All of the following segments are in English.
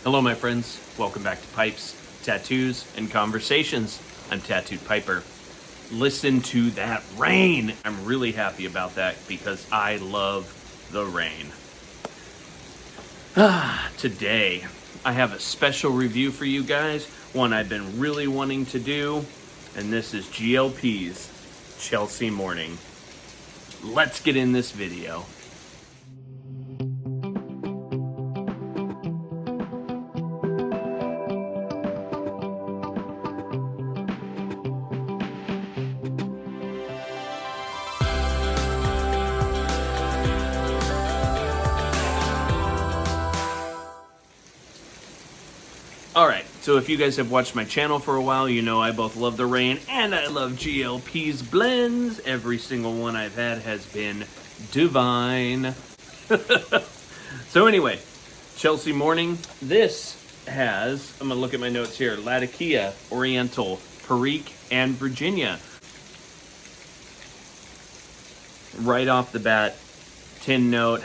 Hello, my friends. Welcome back to Pipes, Tattoos, and Conversations. I'm Tattooed Piper. Listen to that rain. I'm really happy about that because I love the rain. Today, I have a special review for you guys, one I've been really wanting to do, and this is G.L.Pease, Chelsea Morning. Let's get in this video. Alright, so if you guys have watched my channel for a while, you know I both love the rain and I love G.L.Pease blends. Every single one I've had has been divine. So anyway, Chelsea Morning. This has, I'm going to look at my notes here, Latakia, Oriental, Perique, and Virginia. Right off the bat, tin note,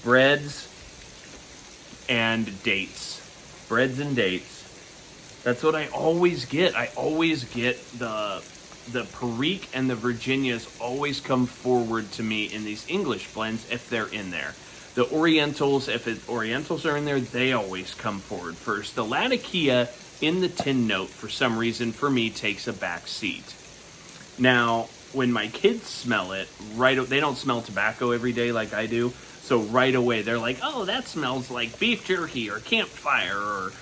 breads and dates. Breads and dates. That's what I always get. I always get the Perique and the Virginias always come forward to me in these English blends if they're in there. The Orientals, Orientals are in there, they always come forward first. The Latakia in the tin note, for some reason, for me, takes a back seat. Now, when my kids smell it, they don't smell tobacco every day like I do. So right away, they're like, oh, that smells like beef jerky or campfire or,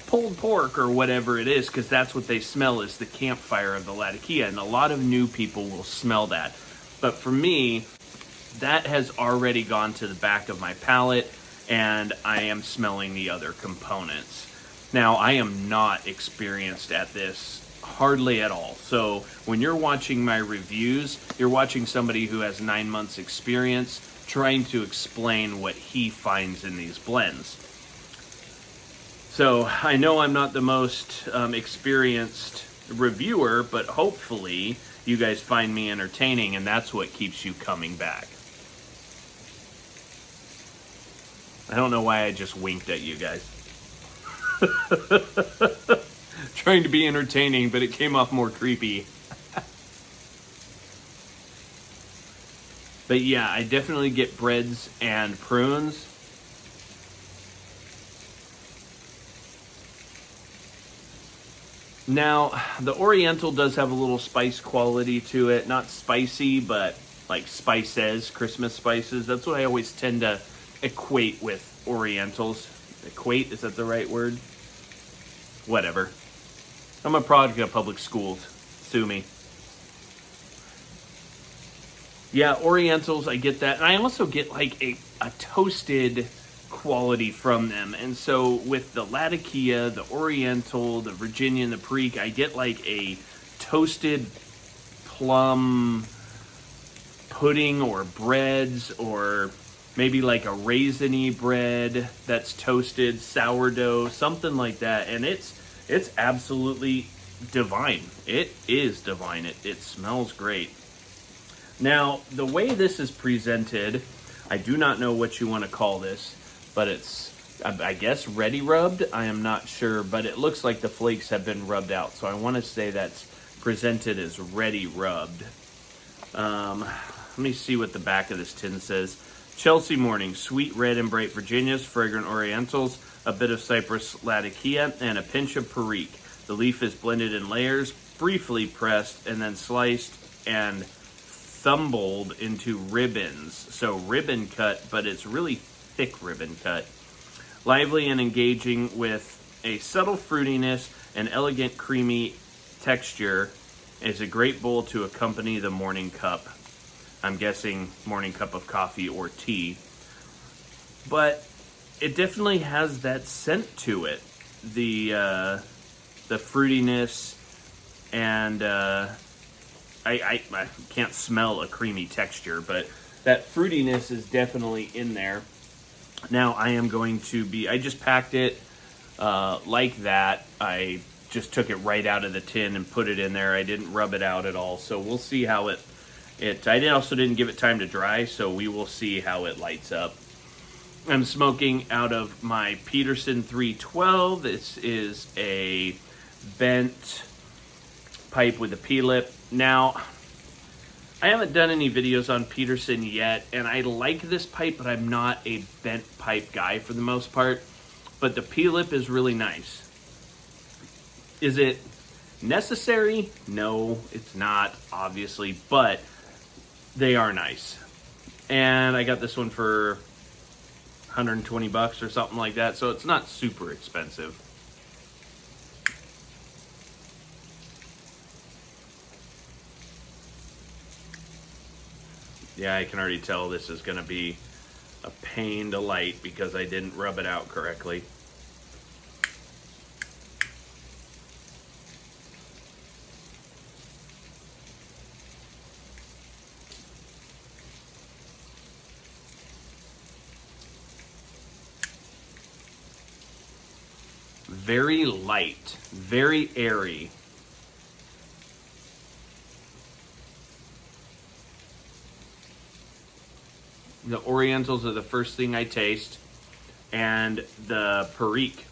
pulled pork or whatever it is, because that's what they smell is the campfire of the Latakia. And a lot of new people will smell that. But for me, that has already gone to the back of my palate, and I am smelling the other components. Now, I am not experienced at this hardly at all. So when you're watching my reviews, you're watching somebody who has 9 months experience trying to explain what he finds in these blends. So I know I'm not the most experienced reviewer, but hopefully you guys find me entertaining, and that's what keeps you coming back. I don't know why I just winked at you guys. Trying to be entertaining, but it came off more creepy. But yeah, I definitely get breads and prunes. Now, the Oriental does have a little spice quality to it. Not spicy, but like spices, Christmas spices. That's what I always tend to equate with Orientals. Equate, is that the right word? Whatever. I'm a product of public schools. Sue me. Yeah, Orientals, I get that. And I also get like a toasted quality from them. And so with the Latakia, the Oriental, the Virginia, and the Perique, I get like a toasted plum pudding or breads, or maybe like a raisiny bread that's toasted, sourdough, something like that. And it's absolutely divine. It is divine. It smells great. Now, the way this is presented, I do not know what you want to call this, but it's, I guess, ready rubbed. I am not sure, but it looks like the flakes have been rubbed out. So I want to say that's presented as ready rubbed. Let me see what the back of this tin says. Chelsea Morning, sweet red and bright Virginias, fragrant Orientals, a bit of cypress Latakia, and a pinch of Perique. The leaf is blended in layers, briefly pressed, and then sliced and thumbled into ribbons. So ribbon cut, but it's really thick ribbon cut. Lively and engaging with a subtle fruitiness and elegant creamy texture is a great bowl to accompany the morning cup. I'm guessing morning cup of coffee or tea. But it definitely has that scent to it. The fruitiness, and I can't smell a creamy texture, but that fruitiness is definitely in there. Now I am going to I just packed it like that. I just took it right out of the tin and put it in there. I didn't rub it out at all, so we'll see how I also didn't give it time to dry, so we will see how it lights up. I'm smoking out of my Peterson 312. This is a bent pipe with a P-lip. Now, I haven't done any videos on Peterson yet, and I like this pipe, but I'm not a bent pipe guy for the most part. But the P-lip is really nice. Is it necessary? No, it's not, obviously, but they are nice. And I got this one for 120 bucks or something like that, so it's not super expensive. Yeah, I can already tell this is going to be a pain to light because I didn't rub it out correctly. Very light, very airy. The Orientals are the first thing I taste, and the Perique.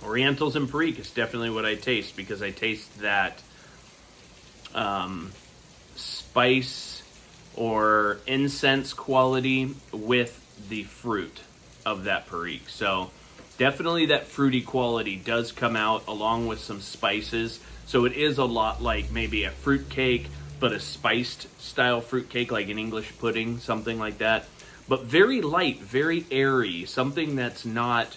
Orientals and Perique is definitely what I taste because I taste that spice or incense quality with the fruit of that Perique. So definitely that fruity quality does come out along with some spices. So it is a lot like maybe a fruit cake, but a spiced style fruit cake, like an English pudding, something like that. But very light, very airy, something that's not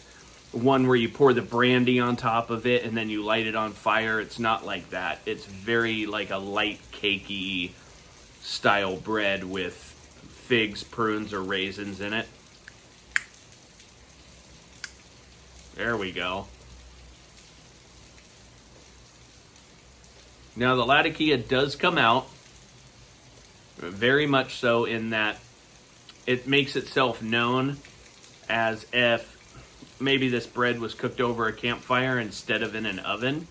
one where you pour the brandy on top of it and then you light it on fire. It's not like that. It's very like a light cakey style bread with figs, prunes, or raisins in it. There we go. Now the Latakia does come out, very much so in that it makes itself known as if maybe this bread was cooked over a campfire instead of in an oven.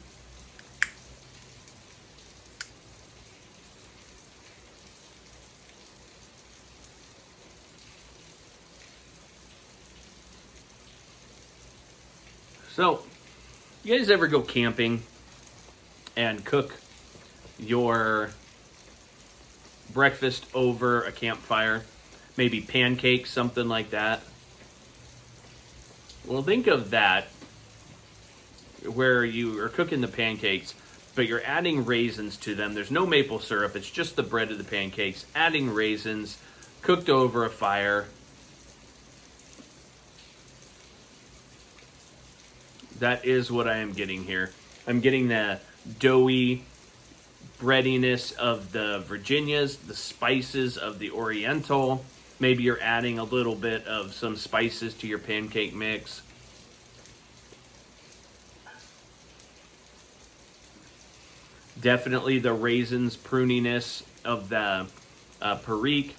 So, you guys ever go camping and cook your breakfast over a campfire? Maybe pancakes, something like that. Well, think of that, where you are cooking the pancakes, but you're adding raisins to them. There's no maple syrup. It's just the bread of the pancakes. Adding raisins, cooked over a fire. That is what I am getting here. I'm getting the doughy breadiness of the Virginias, the spices of the Oriental. Maybe you're adding a little bit of some spices to your pancake mix. Definitely the raisins, pruniness of the Perique.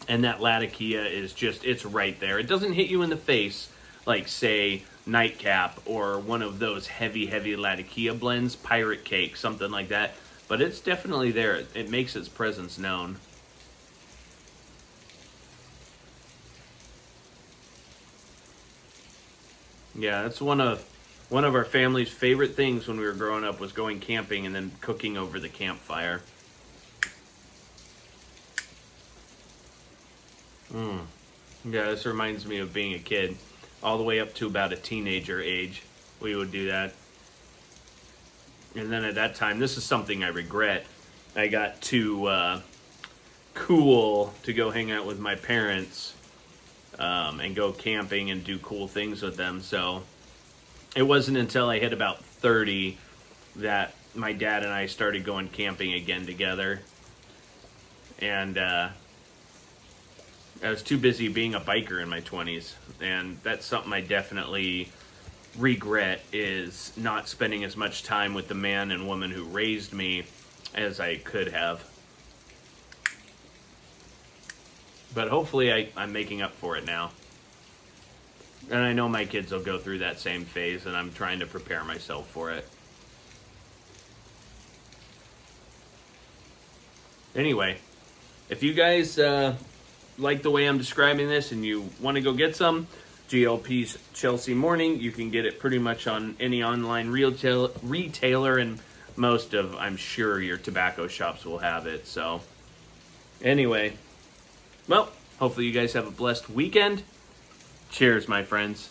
And that Latakia is just, it's right there. It doesn't hit you in the face like, say, Nightcap or one of those heavy Latakia blends, Pirate Cake, something like that. But it's definitely there. It makes its presence known. Yeah, that's one of our family's favorite things when we were growing up was going camping and then cooking over the campfire. Yeah, this reminds me of being a kid. All the way up to about a teenager age, we would do that. And then at that time, this is something I regret. I got too cool to go hang out with my parents and go camping and do cool things with them. So it wasn't until I hit about 30 that my dad and I started going camping again together. And I was too busy being a biker in my 20s. And that's something I definitely regret, is not spending as much time with the man and woman who raised me as I could have. But hopefully I'm making up for it now. And I know my kids will go through that same phase, and I'm trying to prepare myself for it. Anyway, if you guys like the way I'm describing this and you want to go get some, G.L.Pease Chelsea Morning, you can get it pretty much on any online retailer, and most of, I'm sure, your tobacco shops will have it. So anyway, well, hopefully you guys have a blessed weekend. Cheers, my friends.